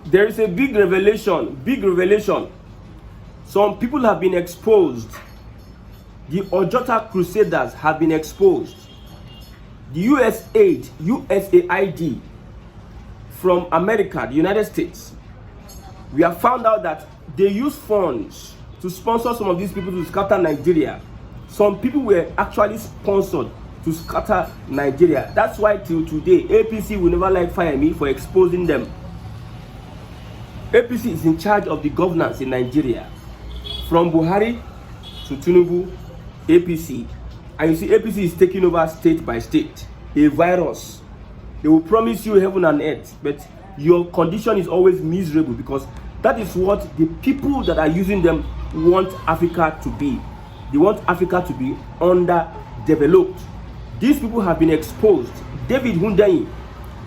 There is a big revelation, big revelation. Some people have been exposed. The Ojota Crusaders have been exposed. The USAID from America, the United States, we have found out that they use funds to sponsor some of these people to scatter Nigeria. Some people were actually sponsored to scatter Nigeria. That's why till today, APC will never like fire me for exposing them. APC is in charge of the governance in Nigeria. From Buhari to Tinubu, APC. And you see, APC is taking over state by state. A virus. They will promise you heaven and earth, but your condition is always miserable, because that is what the people that are using them want Africa to be. They want Africa to be underdeveloped. These people have been exposed. David Hundeyin,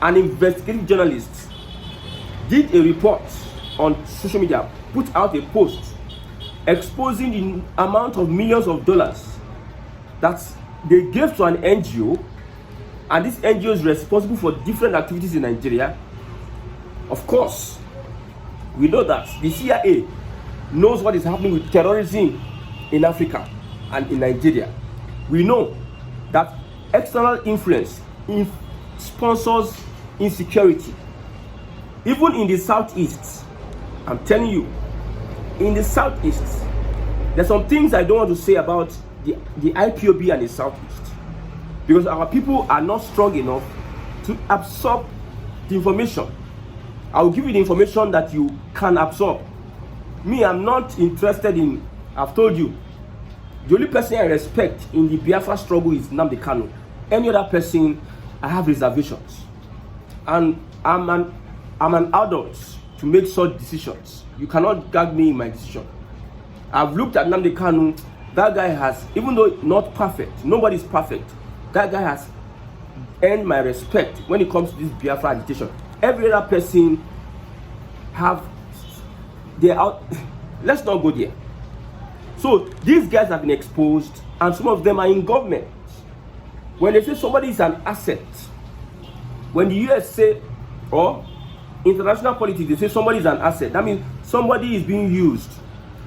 an investigative journalist, did a report on social media, put out a post exposing the amount of millions of dollars that they gave to an NGO, and this NGO is responsible for different activities in Nigeria. Of course, we know that the CIA knows what is happening with terrorism in Africa and in Nigeria. We know that external influence sponsors insecurity. Even in the southeast, I'm telling you, in the southeast, there's some things I don't want to say about the IPOB and the southeast, because our people are not strong enough to absorb the information. I will give you the information that you can absorb. Me, I'm not interested in, I've told you, the only person I respect in the Biafra struggle is Nnamdi Kanu. Any other person, I have reservations. And I'm an adult to make such decisions. You cannot gag me in my decision. I've looked at Nnamdi Kanu. That guy has, even though not perfect, nobody's perfect, that guy has earned my respect when it comes to this Biafra agitation. Every other person have, they're out. Let's not go there. So these guys have been exposed, and some of them are in government. When they say somebody is an asset, when the US say, or international politics, they say somebody is an asset, that means somebody is being used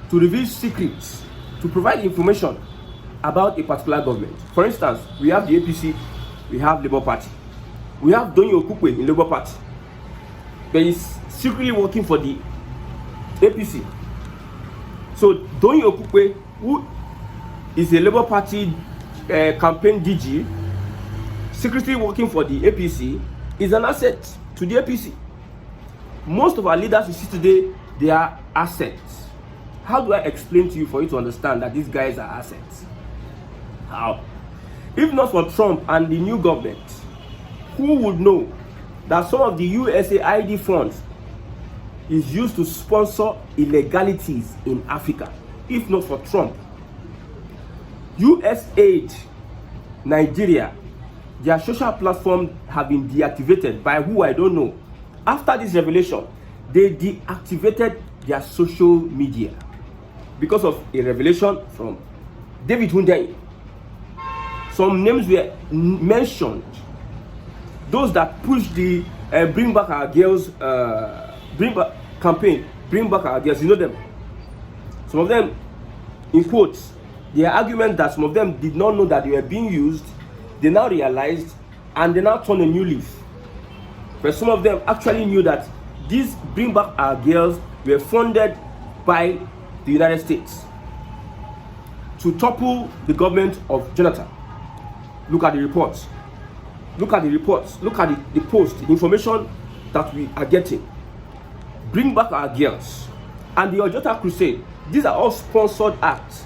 to reveal secrets, to provide information about a particular government. For instance, we have the APC, we have Labour Party, we have Donyi Okukwe in Labour Party, but he's secretly working for the APC. So Donyi Okukwe, who is a Labour Party campaign DG, secretly working for the APC, is an asset to the APC. Most of our leaders you see today, they are assets. How do I explain to you for you to understand that these guys are assets? How? If not for Trump and the new government, who would know that some of the USAID funds is used to sponsor illegalities in Africa? If not for Trump. USAID Nigeria, their social platform have been deactivated by who I don't know. After this revelation, they deactivated their social media because of a revelation from David Hundeyin. Some names were mentioned. Those that pushed the Bring Back Our Girls campaign, Bring Back Our Girls, you know them. Some of them, in quotes, their argument that some of them did not know that they were being used, they now realized, and they now turned a new leaf. But some of them actually knew that these Bring Back Our Girls were funded by the United States to topple the government of Jonathan. Look at the reports. Look at the reports. Look at the post, the information that we are getting. Bring Back Our Girls and the Ojota Crusade. These are all sponsored acts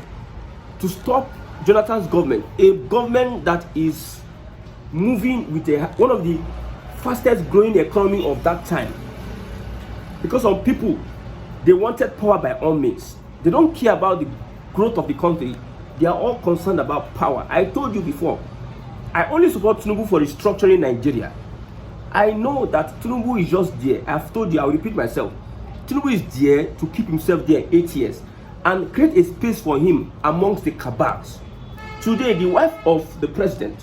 to stop Jonathan's government, a government that is moving with one of the fastest growing economy of that time. Because some people, they wanted power by all means. They don't care about the growth of the country. They are all concerned about power. I told you before, I only support Tinubu for restructuring Nigeria. I know that Tinubu is just there. I've told you, I'll repeat myself. Tinubu is there to keep himself there 8 years and create a space for him amongst the cabals. Today, the wife of the president,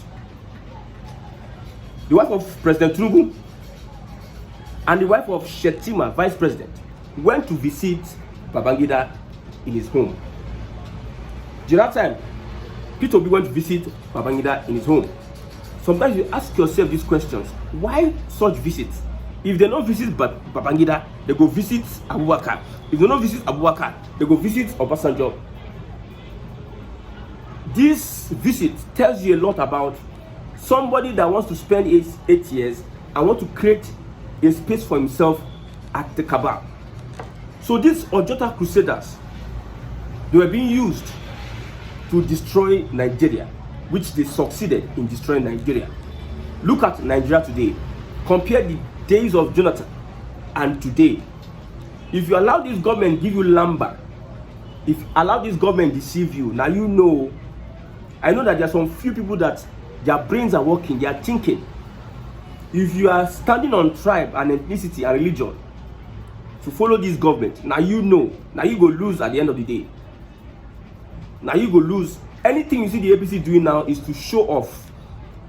Tinubu, and the wife of Shetima, vice president, went to visit Babangida in his home. The other time, Peter Obi went to visit Babangida in his home. Sometimes you ask yourself these questions: why such visits? If they don't visit Babangida, they go visit Abubakar. If they don't visit Abubakar, they go visit Obasanjo. This visit tells you a lot about somebody that wants to spend 8 years and want to create a space for himself at the Kaaba. So these Ojota crusaders, they were being used to destroy Nigeria, which they succeeded in destroying Nigeria. Look at Nigeria today. Compare the days of Jonathan and today. If you allow this government give you lamba, if you allow this government deceive you, now you know. I know that there are some few people that their brains are working, they are thinking. If you are standing on tribe and ethnicity and religion to follow this government, now you know. Now you go lose at the end of the day. Now you go lose. Anything you see the APC doing now is to show off.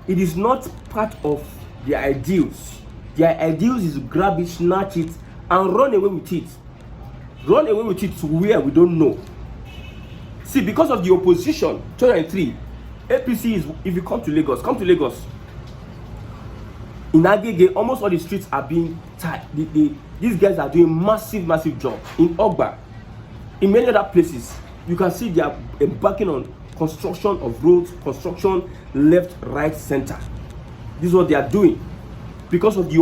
It is not part of their ideals. Their ideals is to grab it, snatch it, and run away with it. Run away with it to where we don't know. See, because of the opposition, 2003, APC is, if you come to Lagos, in Agege, almost all the streets are being tied. These guys are doing massive job. In Ogba, in many other places, you can see they are embarking on construction of roads, construction left, right, center. This is what they are doing because of the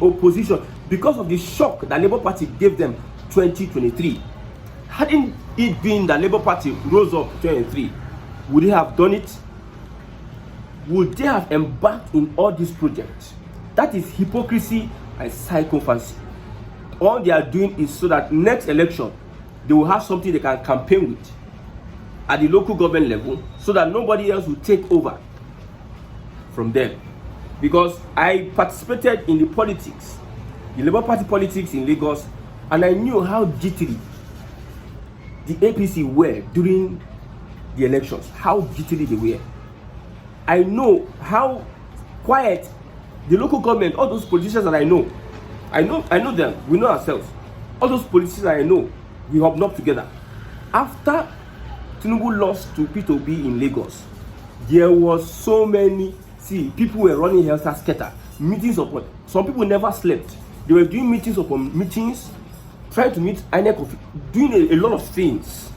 opposition, because of the shock that Labour Party gave them 2023. Hadn't it been that Labour Party rose up 2023, would they have done it? Would they have embarked in all these projects? That is hypocrisy and psychopathy. All they are doing is so that next election they will have something they can campaign with at the local government level, so that nobody else will take over from them. Because I participated in the politics, the Labour Party politics in Lagos, and I knew how jittery the APC were during the elections, how jittery they were. I know how quiet the local government, all those politicians that I know them, we know ourselves. All those politicians that I know, we hobnob together. After Tinubu lost to Peter Obi in Lagos, there was so many, people were running helter-skelter, meetings upon, some people never slept. They were doing meetings upon meetings, trying to meet INEC, doing a lot of things.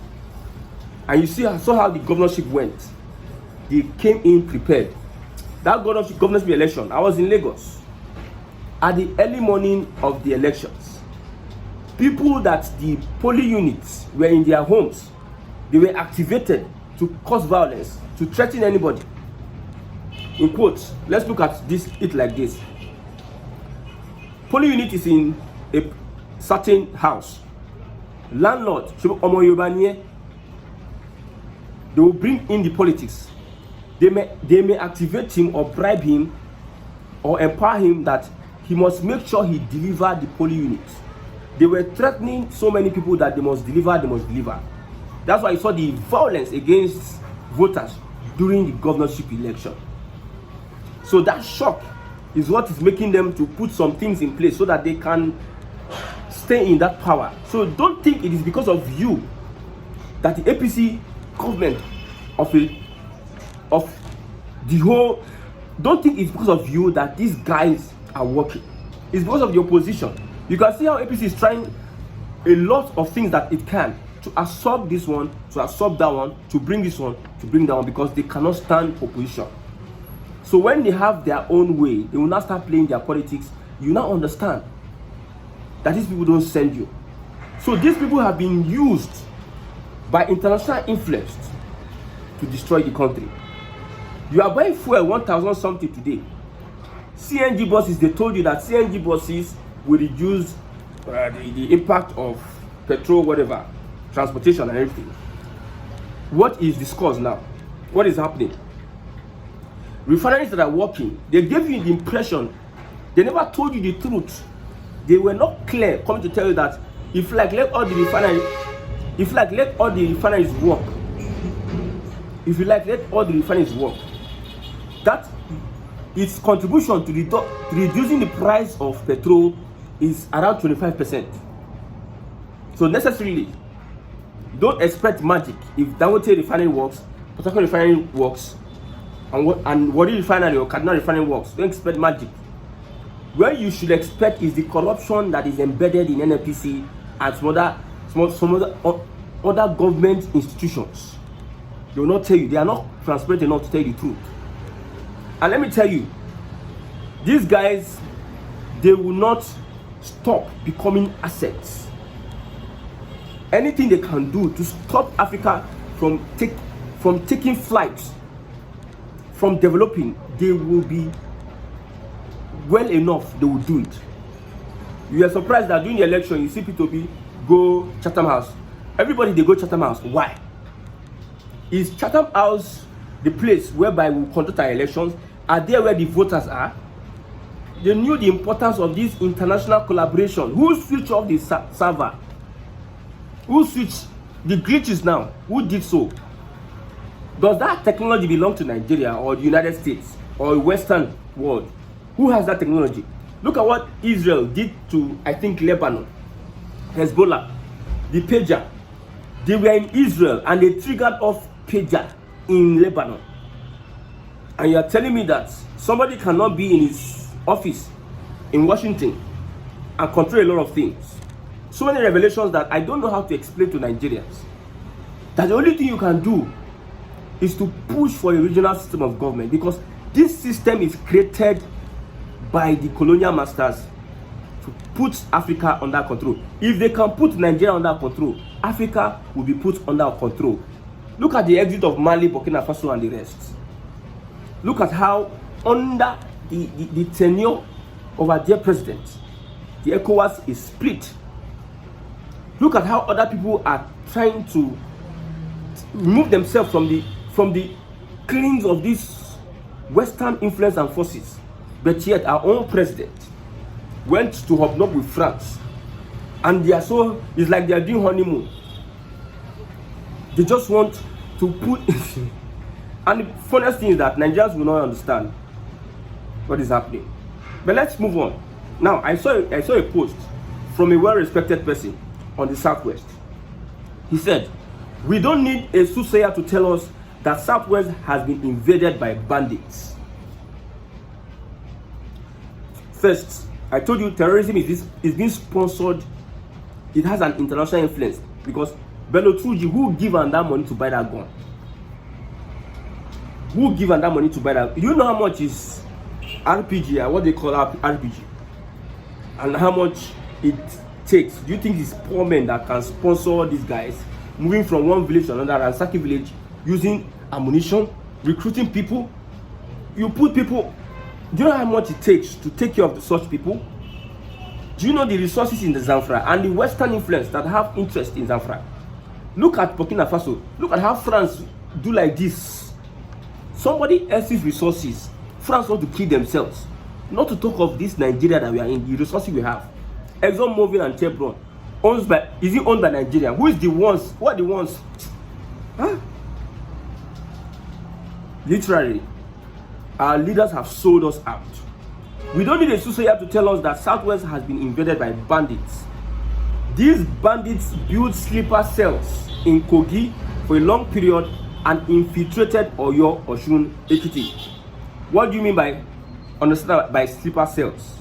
And you saw how the governorship went. They came in prepared. That governorship election, I was in Lagos. At the early morning of the elections, people that the polling units were in their homes, they were activated to cause violence, to threaten anybody. In quotes, let's look at it like this. Polling unit is in a certain house. Landlord, they will bring in the politics. They may activate him or bribe him or empower him that he must make sure he deliver the polling units. They were threatening so many people that they must deliver. That's why you saw the violence against voters during the governorship election. So that shock is what is making them to put some things in place so that they can stay in that power. So don't think it is because of you that the APC government of the whole, don't think it's because of you that these guys are working. It's because of the opposition. You can see how APC is trying a lot of things that it can to absorb this one, to absorb that one, to bring this one, to bring that one, because they cannot stand opposition. So when they have their own way, they will not start playing their politics. You now understand that these people don't send you. So these people have been used by international influence to destroy the country. You are buying fuel 1,000 something today. CNG buses, they told you that CNG buses will reduce the impact of petrol, whatever, transportation and everything. What is discussed now? What is happening? Refineries that are working, they gave you the impression, they never told you the truth. They were not clear coming to tell you that if let all the refineries work, that its contribution to reducing the price of petrol is around 25%. So necessarily, don't expect magic. If Dangote refinery works, Port Harcourt refinery works, and Warri refinery or Kaduna refinery works, don't expect magic. Where you should expect is the corruption that is embedded in NNPC and some other government institutions. They will not tell you. They are not transparent enough to tell you the truth. And let me tell you, these guys, they will not stop becoming assets. Anything they can do to stop Africa from taking flight, from developing, they will be well enough, they will do it. You are surprised that during the election, you see P2P go Chatham House. Everybody, they go Chatham House. Why? Is Chatham House the place whereby we conduct our elections? Are there where the voters are? They knew the importance of this international collaboration. Who switched off the server? Who switched the glitches now? Who did so? Does that technology belong to Nigeria or the United States or the Western world? Who has that technology? Look at what Israel did to, I think, Lebanon, Hezbollah, the pager. They were in Israel and they triggered off pager in Lebanon. And you are telling me that somebody cannot be in his office in Washington and control a lot of things. So many revelations that I don't know how to explain to Nigerians. That the only thing you can do is to push for a regional system of government, because this system is created by the colonial masters to put Africa under control. If they can put Nigeria under control, Africa will be put under control. Look at the exit of Mali, Burkina Faso and the rest. Look at how under the tenure of our dear president, the ECOWAS is split. Look at how other people are trying to remove themselves from the cleans of these Western influence and forces. But yet our own president went to hobnob with France, and they are so, it's like they are doing honeymoon. They just want to put and the funniest thing is that Nigerians will not understand what is happening. But let's move on. Now, I saw a post from a well-respected person on the Southwest. He said, "We don't need a soothsayer to tell us that Southwest has been invaded by bandits." First, I told you terrorism is being sponsored. It has an international influence because Bello Truji, who give them that money to buy that gun? Who give them that money to buy that? You know how much is RPG, or what they call RPG, and how much it takes? Do you think it's poor men that can sponsor these guys moving from one village to another, ransacking village, using ammunition, recruiting people? You put people. Do you know how much it takes to take care of such people? Do you know the resources in the Zamfara and the Western influence that have interest in Zamfara? Look at Burkina Faso. Look at how France do like this. Somebody else's resources, France want to kill themselves. Not to talk of this Nigeria that we are in, the resources we have. ExxonMobil and Chevron, is it owned by Nigeria? Who is the ones? Who are the ones? Huh? Literally, our leaders have sold us out. We don't need a soothsayer to tell us that Southwest has been invaded by bandits. These bandits built sleeper cells in Kogi for a long period and infiltrated Oyo, Osun, Ekiti. What do you mean by understand by sleeper cells?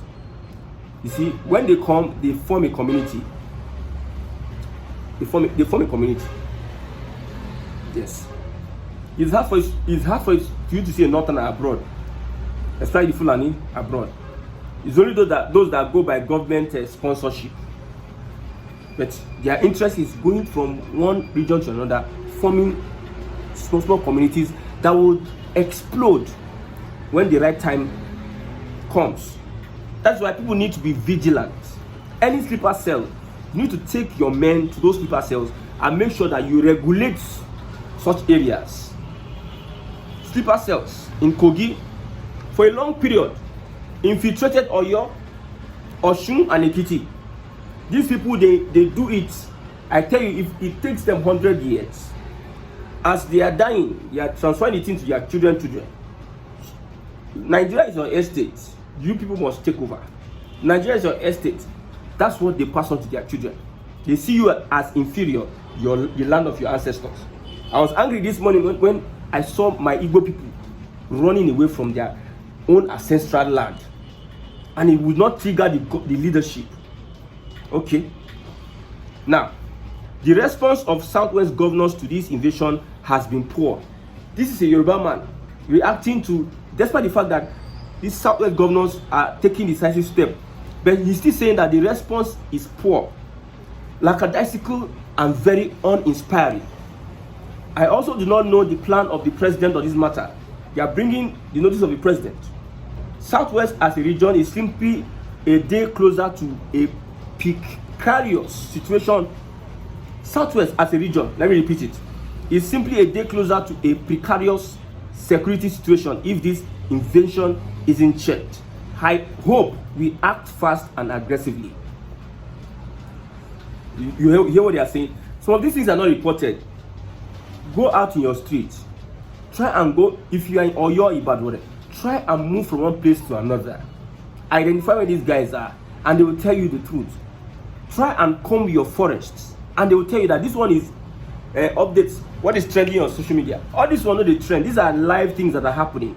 You see, when they come, they form a community. They form a community. Yes. It's hard for you to see a northern abroad, especially the Fulani abroad. It's only those that go by government sponsorship. But their interest is going from one region to another, forming small communities that would explode when the right time comes. That's why people need to be vigilant. Any sleeper cell, you need to take your men to those sleeper cells and make sure that you regulate such areas. Sleeper cells in Kogi for a long period infiltrated Oyo, Osun and Ekiti. These people, they do it. I tell you, if it takes them 100 years, as they are dying, they are transferring it into their children. Nigeria is your estate. You people must take over. Nigeria is your estate. That's what they pass on to their children. They see you as inferior, the land of your ancestors. I was angry this morning when I saw my Igbo people running away from their own ancestral land, and it would not trigger the leadership. Okay. Now, the response of Southwest governors to this invasion has been poor. This is a Yoruba man reacting to, despite the fact that these Southwest governors are taking decisive steps, but he's still saying that the response is poor, lackadaisical, and very uninspiring. I also do not know the plan of the president on this matter. They are bringing the notice of the president. Southwest as a region is simply a day closer to a precarious situation. Southwest as a region, let me repeat it, is simply a day closer to a precarious security situation if this invasion isn't checked. I hope we act fast and aggressively. You hear what they are saying? Some of these things are not reported. Go out in your street. Try and go, if you are in Oyo, Ibadan, try and move from one place to another. Identify where these guys are, and they will tell you the truth. Try and comb your forests, and they will tell you that this one is updates, what is trending on social media. All this one, not the trend. These are live things that are happening.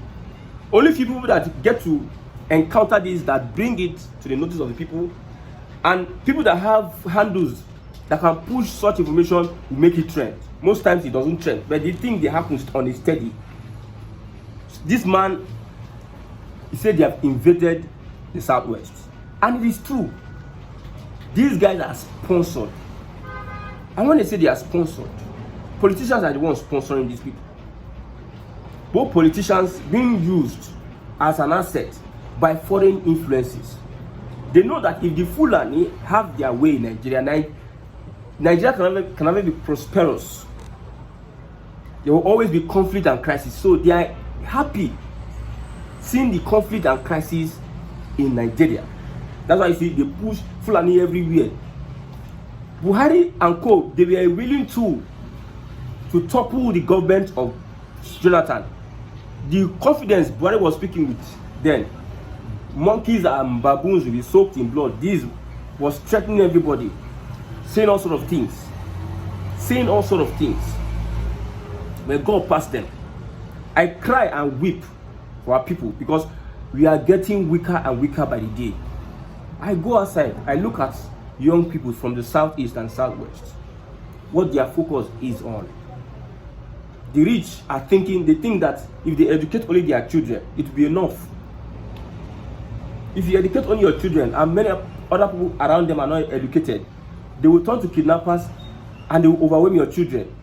Only few people that get to encounter this, that bring it to the notice of the people, and people that have handles that can push such information will make it trend. Most times it doesn't trend, but the thing that happens on is steady. This man, he said they have invaded the Southwest, and it is true. These guys are sponsored, and when they say they are sponsored, politicians are the ones sponsoring these people. Both politicians being used as an asset by foreign influences. They know that if the Fulani have their way in Nigeria, Nigeria can never be prosperous. There will always be conflict and crisis. So they are happy seeing the conflict and crisis in Nigeria. That's why you see they push Fulani everywhere. Buhari and co, they were willing to topple the government of Jonathan. The confidence Buhari was speaking with then, monkeys and baboons will be soaked in blood. This was threatening everybody, saying all sort of things. When God passed them, I cry and weep for our people because we are getting weaker and weaker by the day. I go outside, I look at young people from the southeast and southwest, what their focus is on. The rich are thinking, they think that if they educate only their children, it will be enough. If you educate only your children and many other people around them are not educated, they will turn to kidnappers and they will overwhelm your children.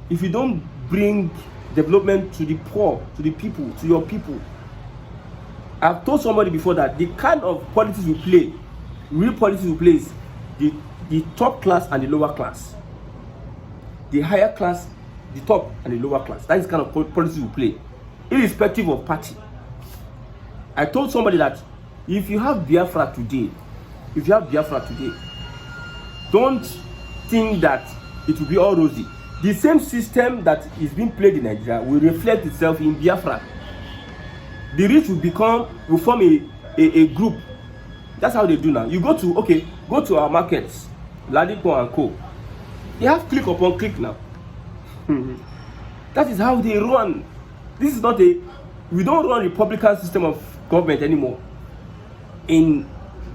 If you don't bring development to the poor, to the people, to your people. I've told somebody before that the kind of politics we play, real politics we play is the top class and the lower class. The higher class, the top and the lower class. That is the kind of politics we play, irrespective of party. I told somebody that if you have Biafra today, don't think that it will be all rosy. The same system that is being played in Nigeria will reflect itself in Biafra. The rich will form a group. That's how they do now. You go to our markets, Ladipo and Co. They have click upon click now. That is how they run. This is not we don't run Republican system of government anymore in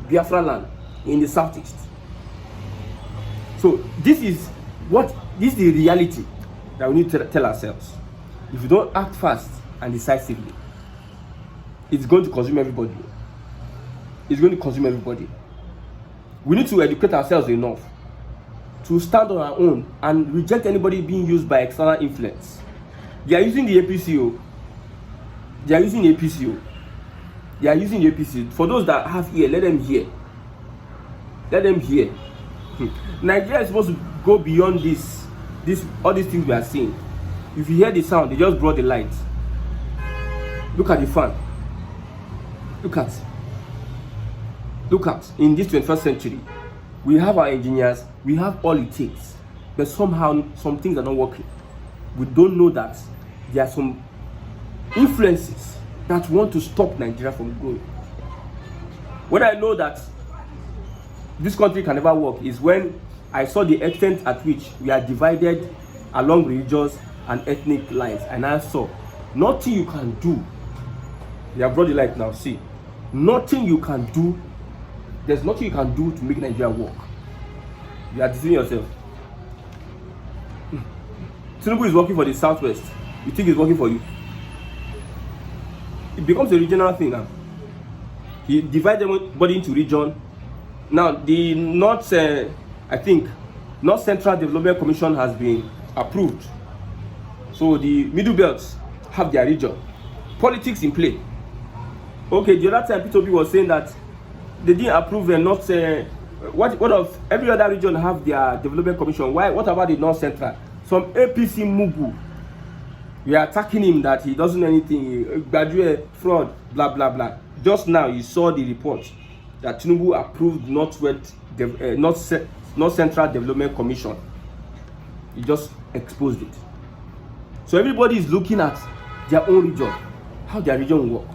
Biafra land, in the southeast. So this is the reality that we need to tell ourselves. If we don't act fast and decisively, it's going to consume everybody. We need to educate ourselves enough to stand on our own and reject anybody being used by external influence. They are using the APCO. They are using the APC. For those that have ear, let them hear. Nigeria is supposed to go beyond all these things we are seeing. If you hear the sound, they just brought the light. Look at the fan. Look at in this 21st century, we have our engineers, we have all it takes, but somehow some things are not working. We don't know that there are some influences that want to stop Nigeria from growing. When I know that this country can never work is when I saw the extent at which we are divided along religious and ethnic lines, and I saw nothing you can do. You have brought the light now. See, nothing you can do. There's nothing you can do to make Nigeria work. You are deceiving yourself. Tinubu is working for the Southwest. You think he's working for you? It becomes a regional thing now. He divides everybody into region. Now the North, I think, North Central Development Commission has been approved. So the Middle Belts have their region. Politics in play. Okay, the other time P2P was saying that they didn't approve the North. What of every other region have their development commission? Why? What about the North Central? Some APC Mugu, we are attacking him that he doesn't know anything, graduate fraud, blah blah blah. Just now you saw the report that Tinubu approved North Central Development Commission. He just exposed it. So everybody is looking at their own region, how their region will work.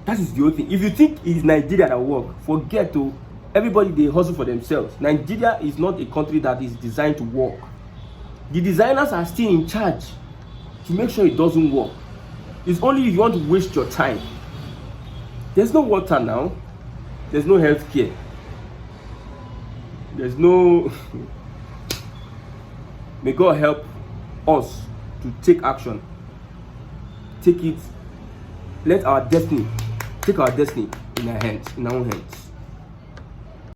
That is the whole thing. If you think it's Nigeria that will work, forget to. Everybody, they hustle for themselves. Nigeria is not a country that is designed to work. The designers are still in charge to make sure it doesn't work. It's only if you want to waste your time. There's no water now. There's no health care. There's no... May God help us to take action. Take it. Let our destiny, take our destiny in our hands, in our own hands.